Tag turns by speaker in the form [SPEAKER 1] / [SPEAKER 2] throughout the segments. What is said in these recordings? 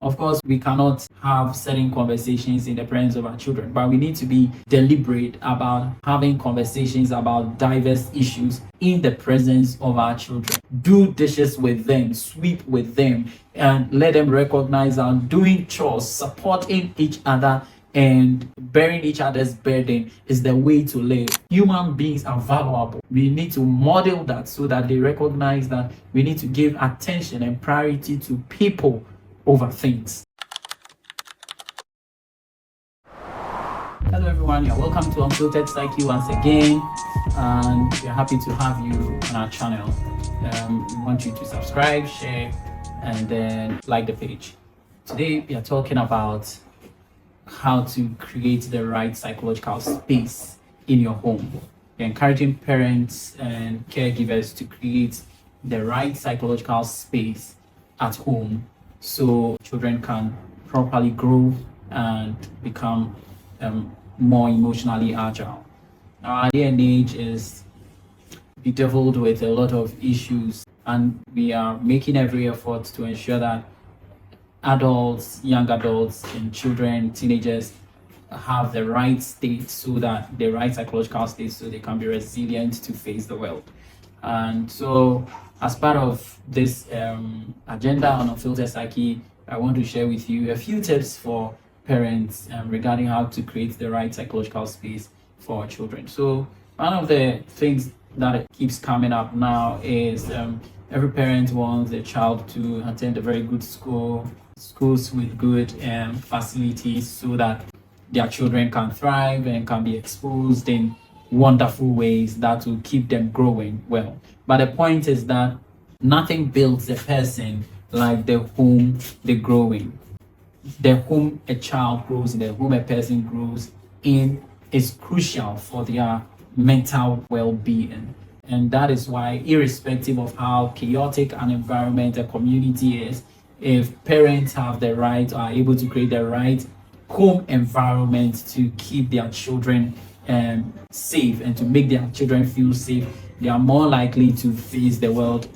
[SPEAKER 1] Of course, we cannot have certain conversations in the presence of our children, but we need to be deliberate about having conversations about diverse issues in the presence of our children. Do dishes with them, sweep with them, and let them recognize that doing chores, supporting each other, and bearing each other's burden is the way to live. Human beings are valuable. We need to model that so that they recognize that we need to give attention and priority to people over things. Hello everyone, you're welcome to Unfiltered Psyche once again, and we're happy to have you on our channel. We want you to subscribe, share, and then like the page. Today we are talking about how to create the right psychological space in your home. We're encouraging parents and caregivers to create the right psychological space at home so children can properly grow and become more emotionally agile. Our day and age is bedeviled with a lot of issues, and we are making every effort to ensure that adults, young adults, and children, teenagers have the right state, so that the right psychological state, so they can be resilient to face the world. And so, as part of this agenda on Unfiltered Psyche, I want to share with you a few tips for parents regarding how to create the right psychological space for our children. So, one of the things that keeps coming up now is every parent wants their child to attend a very good schools with good facilities, so that their children can thrive and can be exposed in wonderful ways that will keep them growing well. But the point is that nothing builds a person like the home they grow in. The home a child grows in, the home a person grows in, is crucial for their mental well-being. And that is why, irrespective of how chaotic an environment a community is, if parents have the right, or are able to create the right home environment to keep their children safe and to make their children feel safe, they are more likely to face the world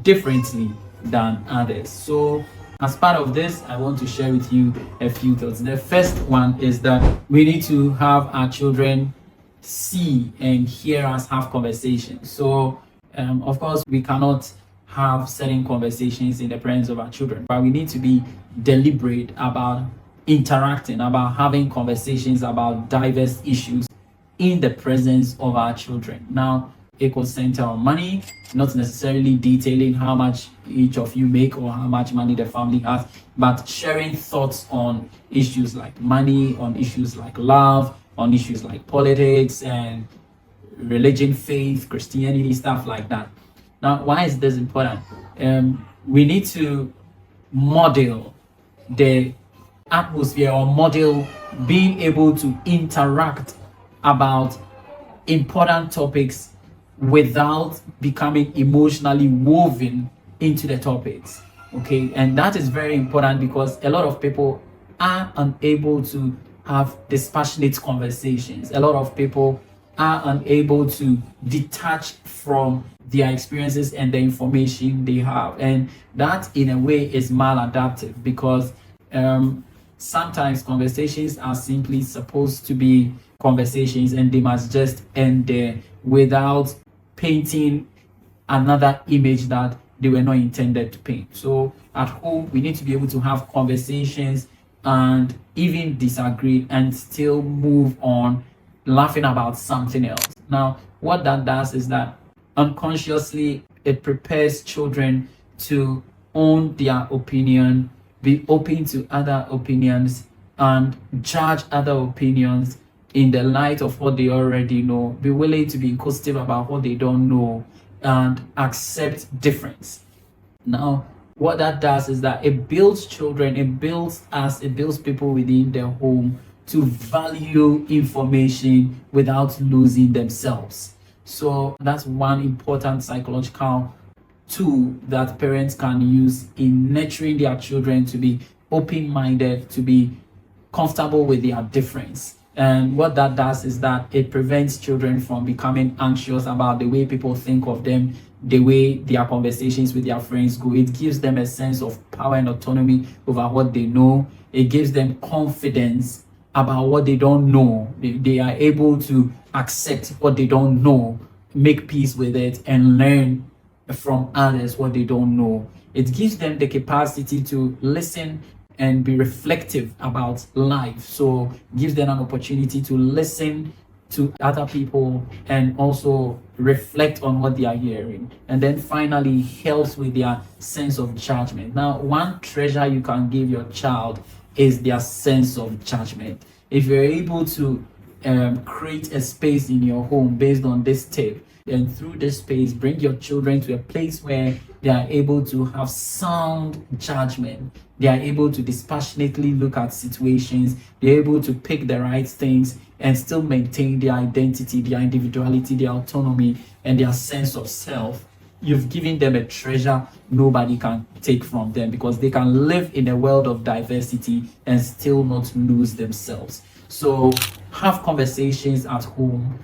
[SPEAKER 1] differently than others. So, as part of this, I want to share with you a few thoughts. The first one is that we need to have our children see and hear us have conversations. So, of course, we cannot have certain conversations in the presence of our children, but we need to be deliberate about interacting, about having conversations about diverse issues in the presence of our children. Now, it could center on money, not necessarily detailing how much each of you make or how much money the family has, but sharing thoughts on issues like money, on issues like love, on issues like politics and religion, faith, Christianity, stuff like that. Now, why is this important? We need to model the atmosphere, or model being able to interact about important topics without becoming emotionally woven into the topics. Okay, and that is very important because a lot of people are unable to have dispassionate conversations. A lot of people are unable to detach from their experiences and the information they have, and that in a way is maladaptive, because sometimes conversations are simply supposed to be conversations and they must just end there without painting another image that they were not intended to paint. So at home, we need to be able to have conversations and even disagree and still move on, laughing about something else. Now, what that does is that unconsciously it prepares children to own their opinion, be open to other opinions, and judge other opinions in the light of what they already know, be willing to be inquisitive about what they don't know, and accept difference. Now, what that does is that it builds children, it builds us, it builds people within their home to value information without losing themselves. So that's one important psychological tool that parents can use in nurturing their children to be open-minded, to be comfortable with their difference. And what that does is that it prevents children from becoming anxious about the way people think of them the way their conversations with their friends go. It gives them a sense of power and autonomy over what they know. It gives them confidence about what they don't know. They are able to accept what they don't know, make peace with it, and learn from others what they don't know. It gives them the capacity to listen and be reflective about life. So gives them an opportunity to listen to other people and also reflect on what they are hearing. And then finally helps with their sense of judgment. Now, one treasure you can give your child is their sense of judgment. If you're able to create a space in your home based on this tip, and through this space bring your children to a place where they are able to have sound judgment, they are able to dispassionately look at situations, they're able to pick the right things and still maintain their identity, their individuality, their autonomy, and their sense of self. You've given them a treasure nobody can take from them, because they can live in a world of diversity and still not lose themselves. So have conversations at home,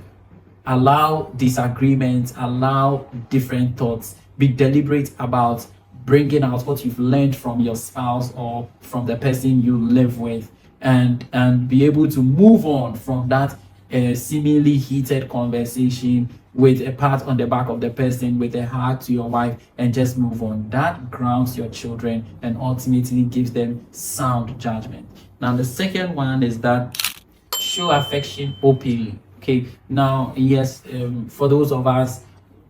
[SPEAKER 1] allow disagreements, allow different thoughts, be deliberate about bringing out what you've learned from your spouse or from the person you live with, and be able to move on from that seemingly heated conversation with a pat on the back of the person, with a hug to your wife, and just move on. That grounds your children and ultimately gives them sound judgment. Now, the second one is that show affection openly. Okay, now, yes, for those of us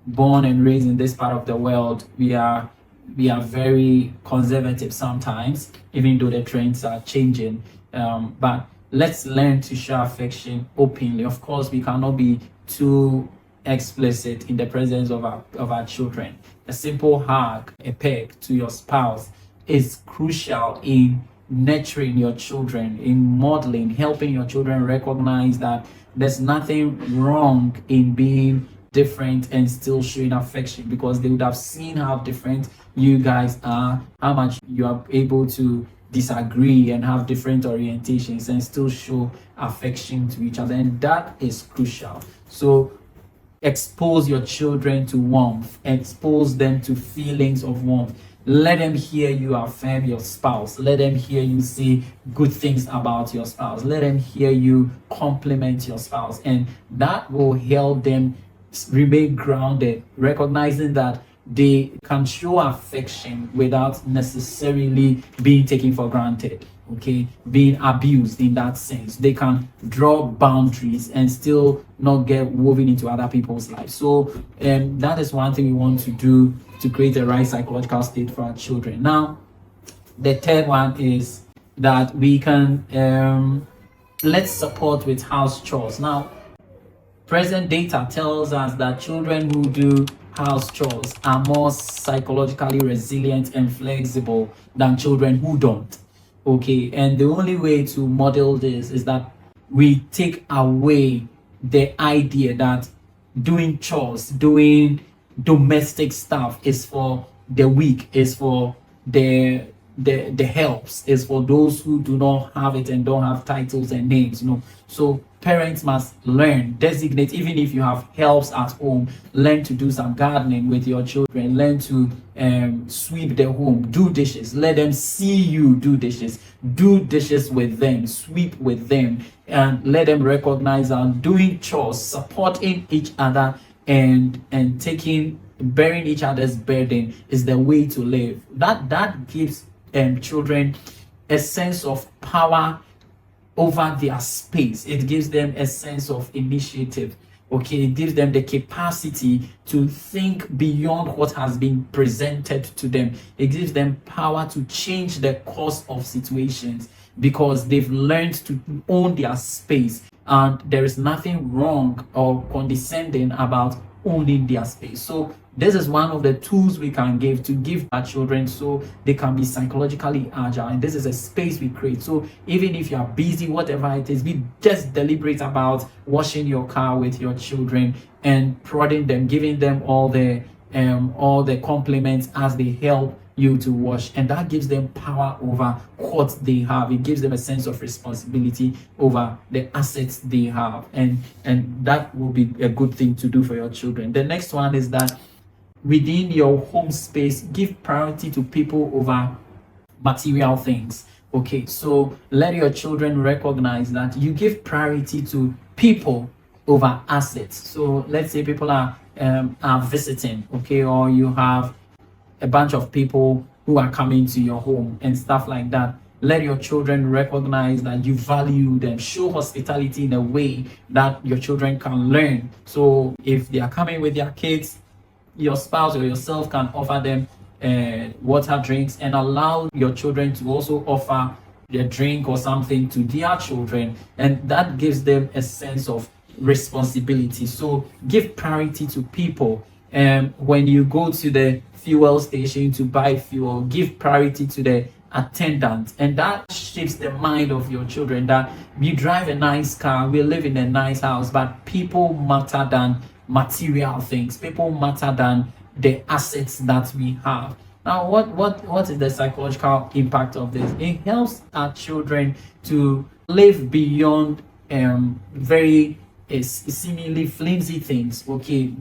[SPEAKER 1] born and raised in this part of the world, we are very conservative sometimes, even though the trends are changing. But let's learn to show affection openly. Of course, we cannot be too explicit in the presence of our children. A simple hug, a peck to your spouse is crucial in nurturing your children, in modeling, helping your children recognize that there's nothing wrong in being different and still showing affection, because they would have seen how different you guys are, how much you are able to disagree and have different orientations and still show affection to each other, and that is crucial. So expose your children to warmth, expose them to feelings of warmth. Let them hear you affirm your spouse. Let them hear you say good things about your spouse. Let them hear you compliment your spouse. And that will help them remain grounded, recognizing that they can show affection without necessarily being taken for granted, okay, being abused in that sense. They can draw boundaries and still not get woven into other people's lives. So that is one thing we want to do to create the right psychological state for our children. Now, the third one is that we can let's support with house chores. Now, present data tells us that children who do house chores are more psychologically resilient and flexible than children who don't. Okay, and the only way to model this is that we take away the idea that doing chores, doing domestic stuff is for the weak, is for the helps, is for those who do not have it and don't have titles and names. So parents must learn, designate, even if you have helps at home, learn to do some gardening with your children, learn to sweep the home, do dishes, let them see you do dishes with them, sweep with them, and let them recognize that doing chores, supporting each other, and bearing each other's burden is the way to live. That gives children a sense of power over their space. It gives them a sense of initiative. Okay, it gives them the capacity to think beyond what has been presented to them. It gives them power to change the course of situations because they've learned to own their space. And there is nothing wrong or condescending about owning their space. So this is one of the tools we can give our children so they can be psychologically agile. And this is a space we create. So even if you are busy, whatever it is, be just deliberate about washing your car with your children and prodding them, giving them all the compliments as they help you to wash, and that gives them power over what they have. It gives them a sense of responsibility over the assets they have, and that will be a good thing to do for your children. The next one is that within your home space, give priority to people over material things. Okay, so let your children recognize that you give priority to people over assets. So let's say people are visiting, okay, or you have a bunch of people who are coming to your home and stuff like that. Let your children recognize that you value them. Show hospitality in a way that your children can learn. So if they are coming with their kids, your spouse or yourself can offer them water, drinks, and allow your children to also offer their drink or something to their children, and that gives them a sense of responsibility. So give priority to people. When you go to the fuel station to buy fuel, give priority to the attendant, and that shapes the mind of your children that we drive a nice car, we live in a nice house, but people matter than material things. People matter than the assets that we have. Now, what is the psychological impact of this? It helps our children to live beyond very seemingly flimsy things. Okay,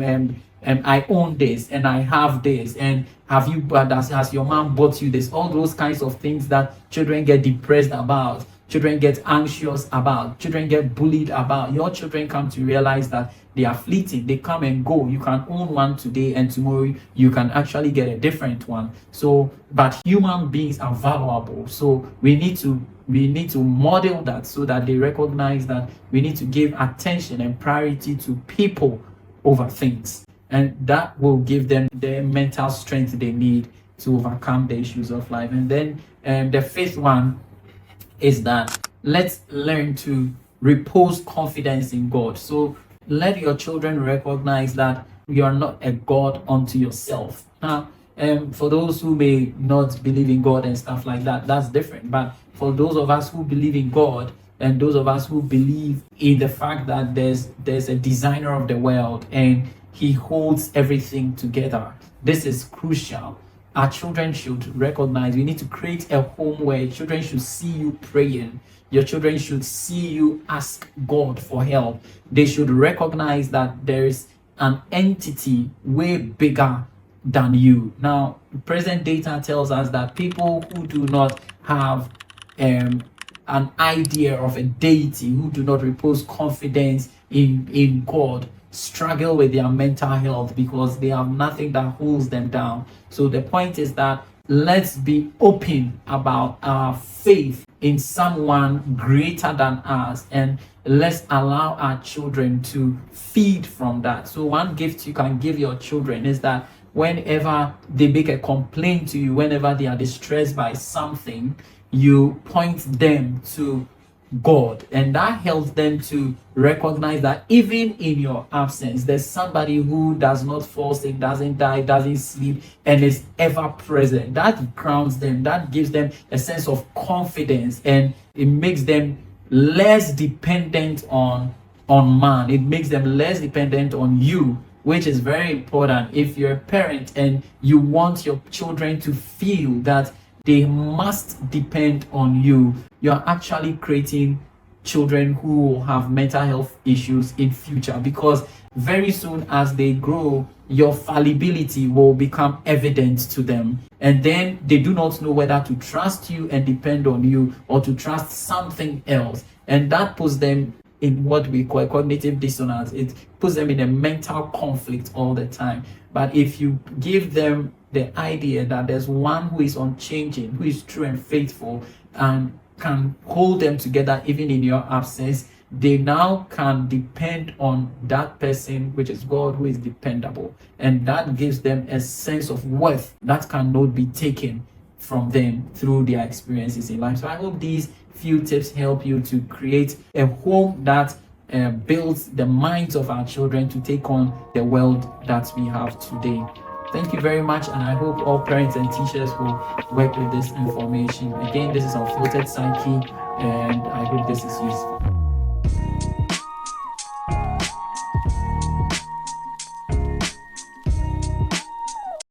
[SPEAKER 1] I own this and I have this, and have you, but has your mom bought you this? All those kinds of things that children get depressed about, children get anxious about, children get bullied about. Your children come to realize that they are fleeting, they come and go. You can own one today and tomorrow you can actually get a different one. So, but human beings are valuable. So we need to model that so that they recognize that we need to give attention and priority to people over things. And that will give them the mental strength they need to overcome the issues of life. And then the fifth one is that let's learn to repose confidence in God. So let your children recognize that you are not a God unto yourself. Now, for those who may not believe in God and stuff like that, that's different. But for those of us who believe in God, and those of us who believe in the fact that there's a designer of the world and he holds everything together, this is crucial. Our children should recognize we need to create a home where children should see you praying. Your children should see you ask God for help. They should recognize that there is an entity way bigger than you. Now, present data tells us that people who do not have an idea of a deity, who do not repose confidence in God, struggle with their mental health because they have nothing that holds them down. So the point is that let's be open about our faith in someone greater than us, and let's allow our children to feed from that. So one gift you can give your children is that whenever they make a complaint to you, whenever they are distressed by something, you point them to God, and that helps them to recognize that even in your absence, there's somebody who does not fall sick, doesn't die, doesn't sleep, and is ever present. That grounds them, that gives them a sense of confidence, and it makes them less dependent on man. It makes them less dependent on you, which is very important. If you're a parent and you want your children to feel that they must depend on you, you're actually creating children who will have mental health issues in future, because very soon as they grow, your fallibility will become evident to them, and then they do not know whether to trust you and depend on you or to trust something else, and that puts them in what we call cognitive dissonance. It puts them in a mental conflict all the time. But if you give them the idea that there's one who is unchanging, who is true and faithful, and can hold them together even in your absence, they now can depend on that person, which is God, who is dependable. And that gives them a sense of worth that cannot be taken from them through their experiences in life. So I hope these few tips help you to create a home that builds the minds of our children to take on the world that we have today. Thank you very much, and I hope all parents and teachers will work with this information. Again, this is Unfiltered Psyche, and I hope this is useful.